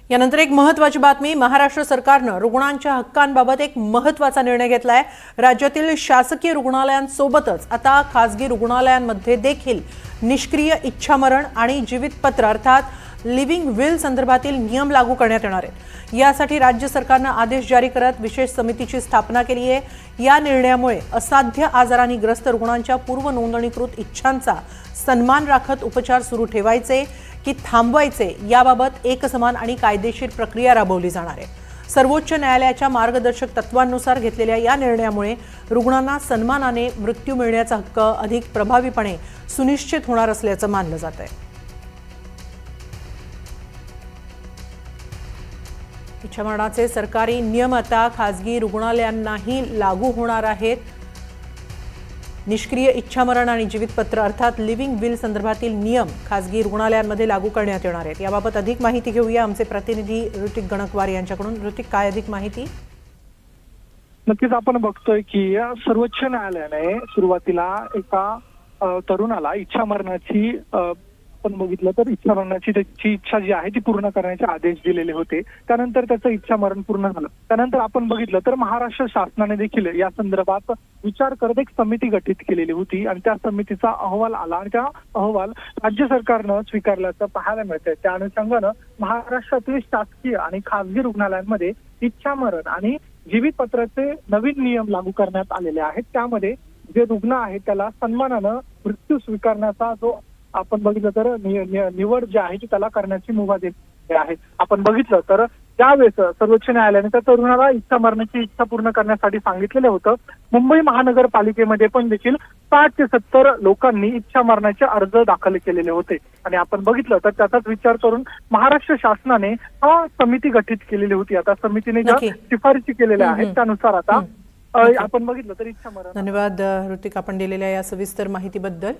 यानंतर एक महत्त्वाची बातमी, महाराष्ट्र सरकारनं रुग्णांच्या हक्कांबाबत एक महत्त्वाचा निर्णय घेतलाय। राज्यातील शासकीय रुग्णालयांसोबतच आता खासगी रुग्णालयांमध्ये देखील निष्क्रिय इच्छामरण आणि जीवितपत्र अर्थात लिव्हिंग विल संदर्भातील नियम लागू करण्यात येणार आहेत। यासाठी राज्य सरकारनं आदेश जारी करत विशेष समितीची स्थापना केली आहे। या निर्णयामुळे असाध्य आजारांनी ग्रस्त रुग्णांच्या पूर्व नोंदणीकृत इच्छांचा सन्मान राखत उपचार सुरू ठेवायचे की थांबवायचे याबाबत एकसमान आणि कायदेशीर प्रक्रिया राबवली जाणार आहे। सर्वोच्च न्यायालयाच्या मार्गदर्शक तत्वांनुसार घेतलेल्या या निर्णयामुळे रुग्णांना सन्मानाने मृत्यू मिळण्याचा हक्क अधिक प्रभावीपणे सुनिश्चित होणार असल्याचं मानलं जात आहे। इच्छामरणाचे सरकारी नियम आता खासगी रुग्णालयांनाही लागू होणार आहेत। निष्क्रिय इच्छामरण आणि जीवितपत्र अर्थात लिव्हिंग विल संदर्भातील नियम खासगी रुग्णालयांमध्ये लागू करण्यात येणार आहेत। याबाबत अधिक माहिती घेऊया आमचे प्रतिनिधी ऋतिक गणकवार यांच्याकडून। ऋतिक, काय अधिक माहिती? नक्कीच आपण बघतोय की सर्वोच्च न्यायालयाने सुरुवातीला एका तरुणाला इच्छा मरणाची आपण बघितलं तर इच्छा मरणाची त्याची इच्छा जी आहे ती पूर्ण करण्याचे आदेश दिलेले होते। त्यानंतर त्याचं इच्छा मरण पूर्ण झालं। त्यानंतर आपण बघितलं तर महाराष्ट्र शासनाने देखील या संदर्भात विचार करत एक समिती गठीत केलेली होती आणि त्या समितीचा अहवाल आला आणि त्या अहवाल राज्य सरकारनं स्वीकारल्याचं पाहायला मिळतंय। त्या अनुषंगानं महाराष्ट्रातील शासकीय आणि खासगी रुग्णालयांमध्ये इच्छा मरण आणि जीवितपत्राचे नवीन नियम लागू करण्यात आलेले आहेत। त्यामध्ये जे रुग्ण आहेत त्याला सन्मानानं मृत्यू स्वीकारण्याचा जो आपण बघितलं तर निवड जी आहे ती त्याला करण्याची मुभा दिली आहे। आपण बघितलं तर त्यावेळेस सर्वोच्च न्यायालयाने त्या तरुणाला इच्छा मरणाची इच्छा पूर्ण करण्यासाठी सांगितलेलं होतं। मुंबई महानगरपालिकेमध्ये पण देखील 60 ते 70 लोकांनी इच्छा मरणाचे अर्ज दाखल केलेले होते आणि आपण बघितलं तर त्याचाच विचार करून महाराष्ट्र शासनाने समिती गठीत केलेली होती। आता समितीने ज्या शिफारशी केलेल्या आहेत त्यानुसार आता आपण बघितलं तर इच्छा मरण। धन्यवाद ऋतिक, आपण दिलेल्या या सविस्तर माहितीबद्दल।